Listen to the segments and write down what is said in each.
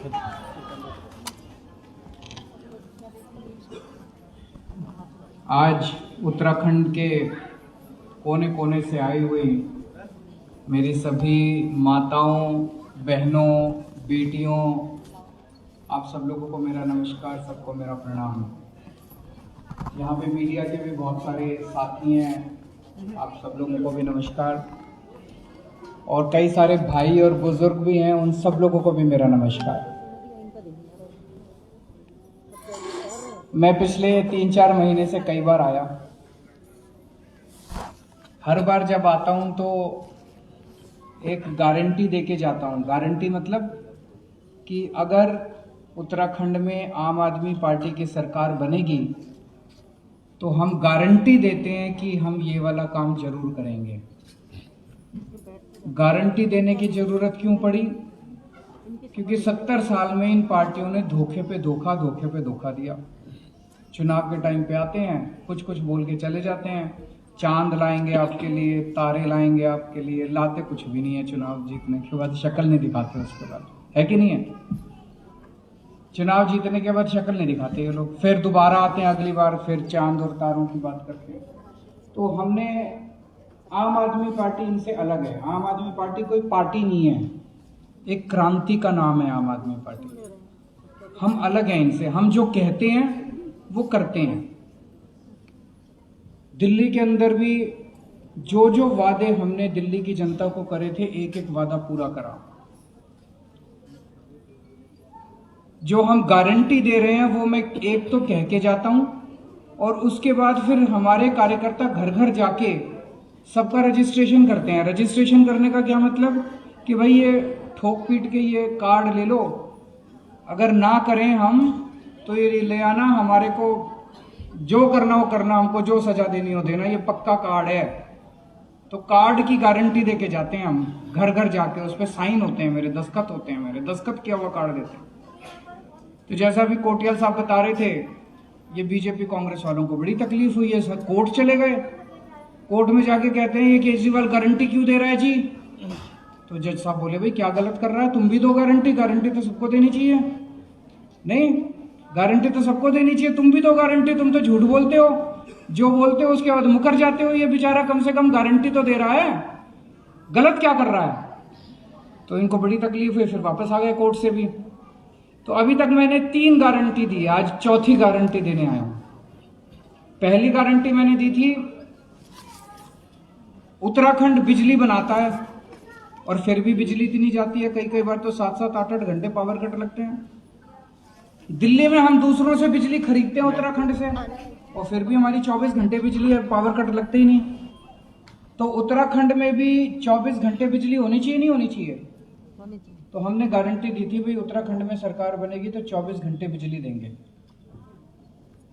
आज उत्तराखंड के कोने कोने से आई हुई मेरी सभी माताओं, बहनों, बेटियों, आप सब लोगों को मेरा नमस्कार, सबको मेरा प्रणाम। यहाँ पे मीडिया के भी बहुत सारे साथी हैं, आप सब लोगों को भी नमस्कार। और कई सारे भाई और बुजुर्ग भी हैं, उन सब लोगों को भी मेरा नमस्कार। मैं पिछले 3-4 महीने से कई बार आया। हर बार जब आता हूं तो एक गारंटी देके जाता हूं। गारंटी मतलब कि अगर उत्तराखंड में आम आदमी पार्टी की सरकार बनेगी तो हम गारंटी देते हैं कि हम ये वाला काम जरूर करेंगे। गारंटी देने की जरूरत क्यों पड़ी? क्योंकि 70 साल में इन पार्टियों ने धोखे पे धोखा दिया। चुनाव के टाइम पे आते हैं, कुछ कुछ बोल के चले जाते हैं, चांद लाएंगे आपके लिए, तारे लाएंगे आपके लिए, लाते कुछ भी नहीं है। चुनाव जीतने के बाद शक्ल नहीं दिखाते, उसके बाद है कि नहीं है? चुनाव जीतने के बाद शक्ल नहीं दिखाते ये लोग, फिर दोबारा आते हैं अगली बार, फिर चांद और तारों की बात करते हैं। तो हमने, आम आदमी पार्टी इनसे अलग है। आम आदमी पार्टी कोई पार्टी नहीं है, एक क्रांति का नाम है आम आदमी पार्टी। हम अलग हैं इनसे, हम जो कहते हैं वो करते हैं। दिल्ली के अंदर भी जो जो वादे हमने दिल्ली की जनता को करे थे, एक एक वादा पूरा करा। जो हम गारंटी दे रहे हैं वो मैं एक तो कह के जाता हूं, और उसके बाद फिर हमारे कार्यकर्ता घर घर जाके सबका रजिस्ट्रेशन करते हैं। रजिस्ट्रेशन करने का क्या मतलब कि भाई ये ठोक पीट के ये कार्ड ले लो, अगर ना करें हम तो ये ले आना, हमारे को जो करना हो करना, हमको जो सजा देनी हो देना, ये पक्का कार्ड है। तो कार्ड की गारंटी देके जाते हैं हम घर घर जाके, उस पर साइन होते हैं मेरे, दस्तखत होते हैं मेरे, दस्तखत किया हुआ कार्ड देते हैं। तो जैसा भी कोटियाल साहब बता रहे थे, ये बीजेपी कांग्रेस वालों को बड़ी तकलीफ हुई है, सर कोर्ट चले गए, कोर्ट में जाके कहते हैं ये केजरीवाल गारंटी क्यों दे रहा है जी? तो जज साहब बोले भाई क्या गलत कर रहा है, तुम भी दो गारंटी, गारंटी तो सबको देनी चाहिए। नहीं, गारंटी तो सबको देनी चाहिए, तुम भी दो गारंटी, तुम तो झूठ बोलते हो, जो बोलते हो उसके बाद मुकर जाते हो। ये बेचारा कम से कम गारंटी तो दे रहा है, गलत क्या कर रहा है? तो इनको बड़ी तकलीफ हुई, फिर वापस आ गए कोर्ट से भी। तो अभी तक मैंने 3 गारंटी दी, आज चौथी गारंटी देने आया हूं। पहली गारंटी मैंने दी थी, उत्तराखंड बिजली बनाता है और फिर भी बिजली इतनी जाती है, कई कई बार तो 7-7, 8-8 घंटे पावर कट लगते हैं। दिल्ली में हम दूसरों से बिजली खरीदते हैं उत्तराखंड से, और फिर भी हमारी 24 घंटे बिजली है, पावर कट लगते ही नहीं। तो उत्तराखंड में भी 24 घंटे बिजली होनी चाहिए, नहीं होनी चाहिए? तो हमने गारंटी दी थी भाई उत्तराखंड में सरकार बनेगी तो 24 घंटे बिजली देंगे।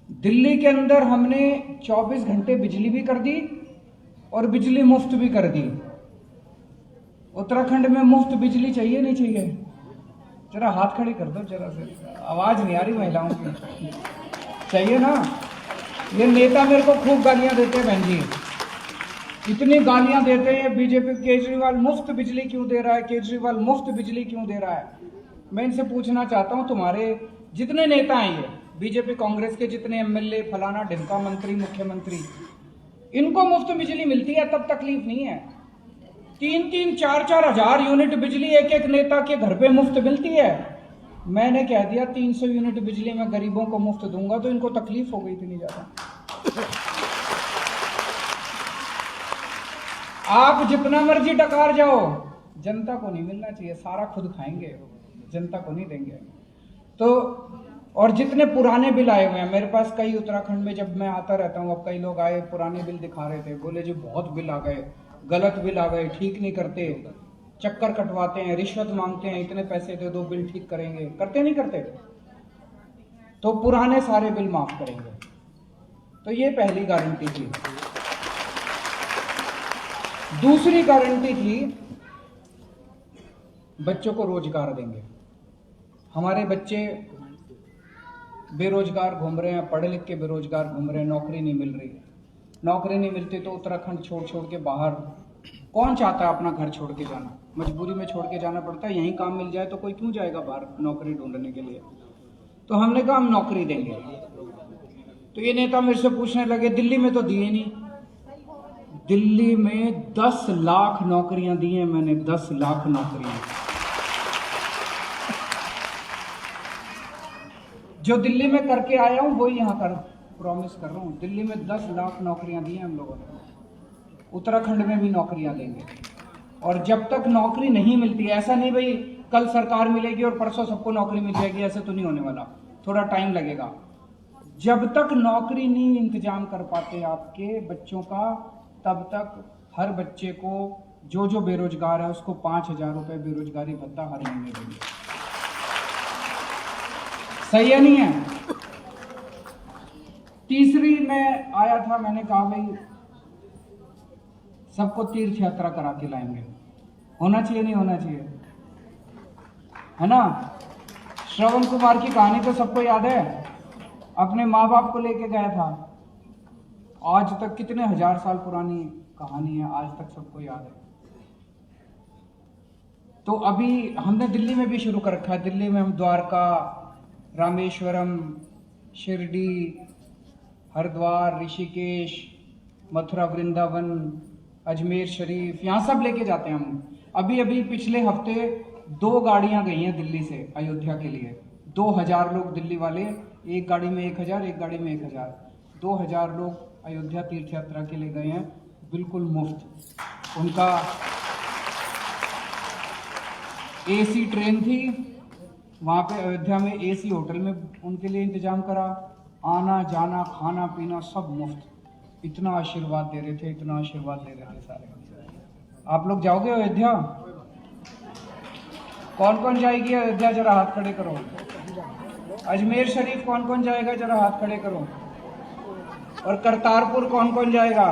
दिल्ली के अंदर हमने 24 घंटे बिजली भी कर दी और बिजली मुफ्त भी कर दी। उत्तराखंड में मुफ्त बिजली चाहिए नहीं चाहिए? जरा हाथ खड़े कर दो, जरा से आवाज नहीं आ रही महिलाओं की। चाहिए ना? ये नेता मेरे को खूब गालियां देते हैं बहन जी, इतनी गालियां देते हैं बीजेपी, केजरीवाल मुफ्त बिजली क्यों दे रहा है, केजरीवाल मुफ्त बिजली क्यों दे रहा है। मैं इनसे पूछना चाहता हूं, तुम्हारे जितने नेता हैं ये बीजेपी कांग्रेस के, जितने एमएलए, फलाना ढिमका मंत्री, मुख्यमंत्री, इनको मुफ्त बिजली मिलती है तब तकलीफ नहीं है। 3-3, 4-4 हजार यूनिट बिजली एक एक नेता के घर पे मुफ्त मिलती है। मैंने कह दिया 300 यूनिट बिजली मैं गरीबों को मुफ्त दूंगा, तो इनको तकलीफ हो गई इतनी ज्यादा। आप जितना मर्जी डकार जाओ, जनता को नहीं मिलना चाहिए, सारा खुद खाएंगे, जनता को नहीं देंगे। तो और जितने पुराने बिल आए हुए हैं मेरे पास, कई उत्तराखंड में जब मैं आता रहता हूँ, अब कई लोग आए पुराने बिल दिखा रहे थे, बोले जी बहुत बिल आ गए, गलत बिल आ गए, ठीक नहीं करते, चक्कर कटवाते हैं, रिश्वत मांगते हैं, इतने पैसे दे दो बिल ठीक करेंगे, करते नहीं करते। तो पुराने सारे बिल माफ करेंगे। तो ये पहली गारंटी थी। दूसरी गारंटी थी, बच्चों को रोजगार देंगे। हमारे बच्चे बेरोजगार घूम रहे हैं, पढ़े लिख के बेरोजगार घूम रहे हैं, नौकरी नहीं मिल रही। नौकरी नहीं मिलती तो उत्तराखंड छोड़ छोड़ के बाहर, कौन चाहता है अपना घर छोड़ के जाना? मजबूरी में छोड़ के जाना पड़ता है। यहीं काम मिल जाए तो कोई क्यों जाएगा बाहर नौकरी ढूंढने के लिए। तो हमने कहा हम नौकरी देंगे। तो ये नेता मेरे से पूछने लगे दिल्ली में तो दिए नहीं। दिल्ली में 10 लाख नौकरियां दी हैं मैंने, 10 लाख नौकरियां। जो दिल्ली में करके आया हूं वही यहां कर प्रॉमिस कर रहा हूं। दिल्ली में 10 लाख नौकरियां दी हैं हम लोगों ने। उत्तराखंड में भी नौकरियां देंगे। और जब तक नौकरी नहीं मिलती, ऐसा नहीं भाई कल सरकार मिलेगी और परसों सबको नौकरी मिल जाएगी, ऐसे तो नहीं होने वाला, थोड़ा टाइम लगेगा। जब तक नौकरी नहीं इंतजाम कर पाते आपके बच्चों का, तब तक हर बच्चे को जो बेरोजगार है उसको 5,000 रुपए बेरोजगारी भत्ता हर महीने देंगे। सही है नहीं है? तीसरी में आया था, मैंने कहा भाई सबको तीर्थ यात्रा करा के लाएंगे। होना चाहिए नहीं होना चाहिए, है ना? श्रवण कुमार की कहानी तो सबको याद है, अपने माँ बाप को लेके गया था। आज तक कितने हजार साल पुरानी कहानी है, आज तक सबको याद है। तो अभी हमने दिल्ली में भी शुरू कर रखा है। दिल्ली में हम द्वारका, रामेश्वरम, शिरडी, हरिद्वार, ऋषिकेश, मथुरा, वृंदावन, अजमेर शरीफ, यहाँ सब लेके जाते हैं हम। अभी पिछले हफ्ते 2 गाड़ियां गई हैं दिल्ली से अयोध्या के लिए। 2000 लोग दिल्ली वाले, एक गाड़ी में 1000, एक गाड़ी में 1000, 2000 लोग अयोध्या तीर्थ यात्रा के लिए गए हैं, बिल्कुल मुफ्त। उनका एसी ट्रेन थी, वहाँ पे अयोध्या में एसी होटल में उनके लिए इंतजाम करा, आना जाना खाना पीना सब मुफ्त। इतना आशीर्वाद दे रहे थे, इतना आशीर्वाद दे रहे थे सारे। आप लोग जाओगे अयोध्या? कौन कौन जाएगी अयोध्या? जरा हाथ खड़े करो। अजमेर शरीफ कौन कौन जाएगा? जरा हाथ खड़े करो। और करतारपुर कौन कौन जाएगा?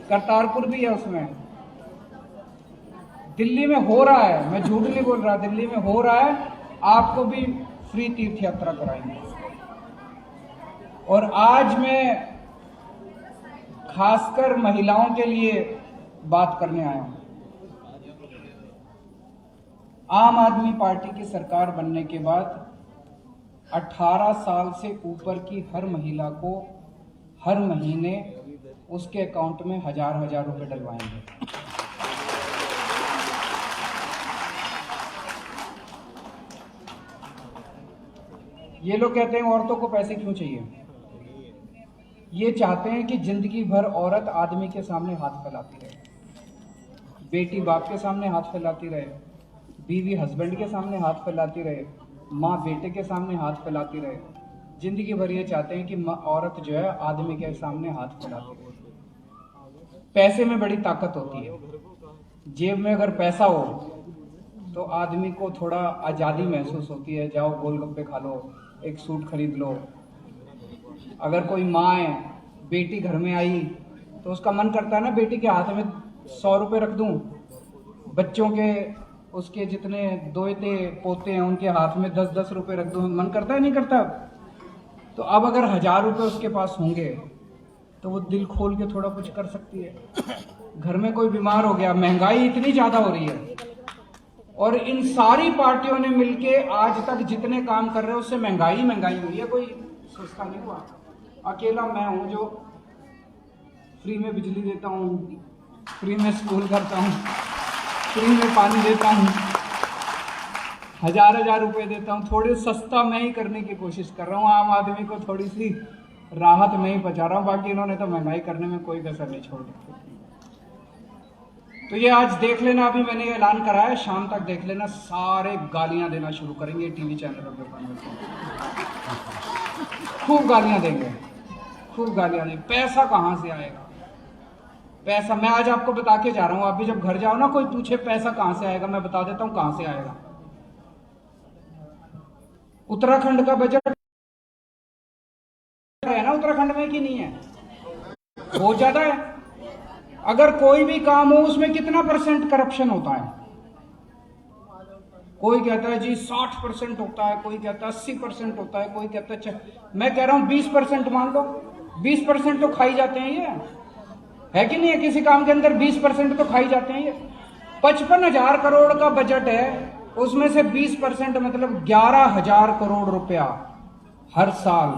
करतारपुर भी है उसमें। दिल्ली में हो रहा है, मैं झूठ नहीं बोल रहा, दिल्ली में हो रहा है। आपको भी फ्री तीर्थ यात्रा कराएंगे। और आज मैं खासकर महिलाओं के लिए बात करने आया हूं। आम आदमी पार्टी की सरकार बनने के बाद 18 साल से ऊपर की हर महिला को हर महीने उसके अकाउंट में 1000 रुपए डलवाएंगे। ये लोग कहते हैं औरतों को पैसे क्यों चाहिए? ये चाहते हैं कि जिंदगी भर औरत आदमी के सामने हाथ फैलाती रहे, बेटी बाप के सामने हाथ फैलाती रहे, बीवी हस्बैंड के सामने हाथ फैलाती रहे, माँ बेटे के सामने हाथ फैलाती रहे। जिंदगी भर ये चाहते हैं कि औरत जो है आदमी के सामने हाथ फैलाती रहे। पैसे में बड़ी ताकत होती है। जेब में अगर पैसा हो तो आदमी को थोड़ा आज़ादी महसूस होती है। जाओ गोलगप्पे खा लो, एक सूट खरीद लो। अगर कोई माँ है, बेटी घर में आई तो उसका मन करता है ना बेटी के हाथ में 100 रुपए रख दूं, बच्चों के उसके जितने दोते पोते हैं उनके हाथ में 10-10 रुपए रख दूं। मन करता है नहीं करता? तो अब अगर 1000 रुपए उसके पास होंगे तो वो दिल खोल के थोड़ा कुछ कर सकती है। घर में कोई बीमार हो गया, महंगाई इतनी ज्यादा हो रही है और इन सारी पार्टियों ने मिलके आज तक जितने काम कर रहे हैं उससे महंगाई हुई है, कोई सस्ता नहीं हुआ। अकेला मैं हूं जो फ्री में बिजली देता हूं, फ्री में स्कूल करता हूं, फ्री में पानी देता हूं, 1000 रुपए देता हूं। थोड़े सस्ता मैं ही करने की कोशिश कर रहा हूं, आम आदमी को थोड़ी सी राहत मैं ही बचा रहा हूं। बाकी इन्होंने तो महंगाई करने में कोई कसर नहीं छोड़ रखी। तो ये आज देख लेना, अभी मैंने ऐलान करा है, शाम तक देख लेना, सारे गालियां देना शुरू करेंगे टीवी चैनलों के ऊपर। खूब गालियां देंगे, खूब गालियां देंगे। पैसा कहां से आएगा? पैसा मैं आज आपको बता के जा रहा हूं। अभी जब घर जाओ ना, कोई पूछे पैसा कहां से आएगा, मैं बता देता हूं कहां से आएगा। उत्तराखंड का बजट है ना उत्तराखंड में कि नहीं है? बहुत ज्यादा है। अगर कोई भी काम हो उसमें कितना % करप्शन होता है? कोई कहता है जी 60% होता है, कोई कहता है 80% होता है, कोई कहता है मैं कह रहा हूं 20% मान लो। 20% तो खाई जाते हैं ये, है कि नहीं है? किसी काम के अंदर 20% तो खाई जाते हैं ये। 55,000 करोड़ का बजट है, उसमें से 20% मतलब 11,000 करोड़ रुपया हर साल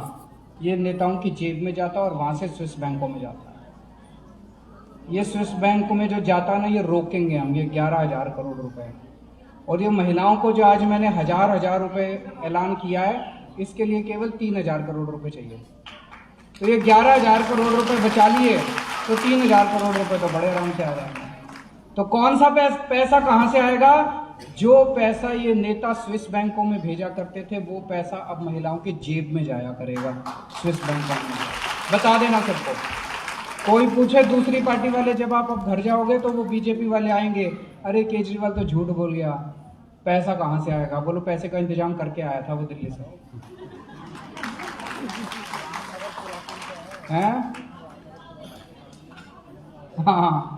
ये नेताओं की जेब में जाता है और वहां से स्विस बैंकों में जाता है। ये स्विस बैंक में जो जाता है ना, ये रोकेंगे हम, ये 11,000 करोड़ रुपए। और ये महिलाओं को जो आज मैंने हजार रुपए ऐलान किया है, इसके लिए केवल 3,000 करोड़ रुपए चाहिए। तो ये 11,000 करोड़ रुपए बचा लिए तो 3,000 करोड़ रुपए तो बड़े आराम से आ जाएंगे। तो कौन सा पैसा कहां से आएगा? जो पैसा ये नेता स्विस बैंकों में भेजा करते थे, वो पैसा अब महिलाओं की जेब में जाया करेगा स्विस बैंकों में। बता देना सबको। कोई पूछे दूसरी पार्टी वाले, जब आप अब घर जाओगे तो वो बीजेपी वाले आएंगे, अरे केजरीवाल तो झूठ बोल गया, पैसा कहां से आएगा? बोलो पैसे का इंतजाम करके आया था वो दिल्ली से, हैं? हाँ,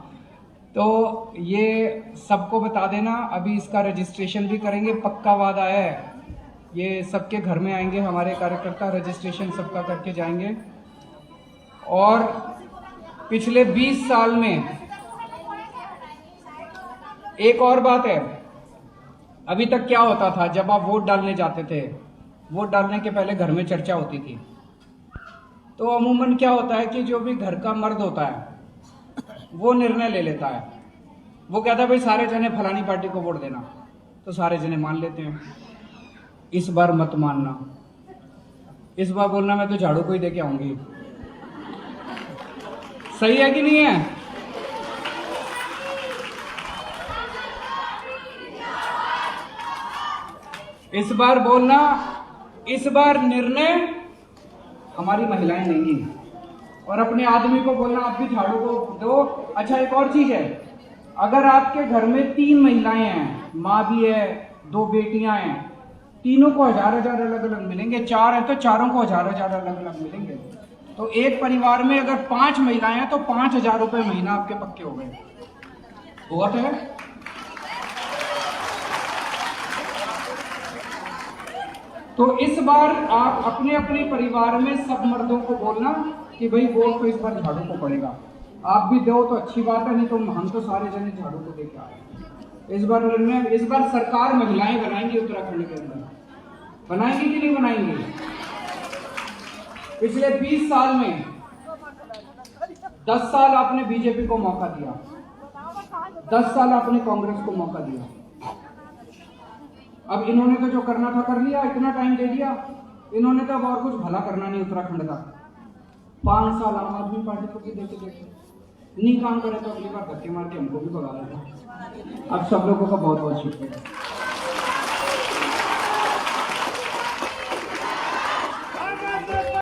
तो ये सबको बता देना। अभी इसका रजिस्ट्रेशन भी करेंगे, पक्का वादा है। ये सबके घर में आएंगे हमारे कार्यकर्ता, रजिस्ट्रेशन सबका करके जाएंगे। और पिछले 20 साल में एक और बात है, अभी तक क्या होता था, जब आप वोट डालने जाते थे, वोट डालने के पहले घर में चर्चा होती थी। तो अमूमन क्या होता है कि जो भी घर का मर्द होता है वो निर्णय ले लेता है। वो कहता है भाई सारे जने फलानी पार्टी को वोट देना, तो सारे जने मान लेते हैं। इस बार मत मानना, इस बार बोलना मैं तो झाड़ू को ही दे के आऊंगी। सही है कि नहीं है? इस बार बोलना, इस बार निर्णय हमारी महिलाएं लेंगी। और अपने आदमी को बोलना आप भी झाड़ू को दो। अच्छा, एक और चीज है, अगर आपके घर में 3 महिलाएं हैं, माँ भी है, 2 बेटियां हैं, तीनों को 1,000 अलग अलग मिलेंगे। 4 है तो चारों को 1,000 अलग अलग मिलेंगे। तो एक परिवार में अगर 5 महिलाएं हैं तो 5,000 रुपए महीना आपके पक्के हो गए। बहुत है। तो इस बार आप अपने अपने परिवार में सब मर्दों को बोलना कि भाई वोट तो इस बार झाड़ू को पड़ेगा। आप भी दो तो अच्छी बात है, नहीं तो हम तो सारे जने झाड़ू को देके आए। इस बार निर्णय, इस बार सरकार महिलाएं बनाएंगी उत्तराखंड के अंदर। बनाएंगी कि नहीं बनाएंगी? पिछले 20 साल में 10 साल आपने बीजेपी को मौका दिया, 10 साल आपने कांग्रेस को मौका दिया। अब इन्होंने तो जो करना था कर लिया, इतना टाइम दे दिया। इन्होंने तो अब और कुछ भला करना नहीं उत्तराखंड का। 5 साल आम आदमी पार्टी को भी देते नहीं काम करे तो अगली बार धक्के मार के हमको भी भगा देगा। अब सब लोगों का बहुत बहुत शुक्रिया।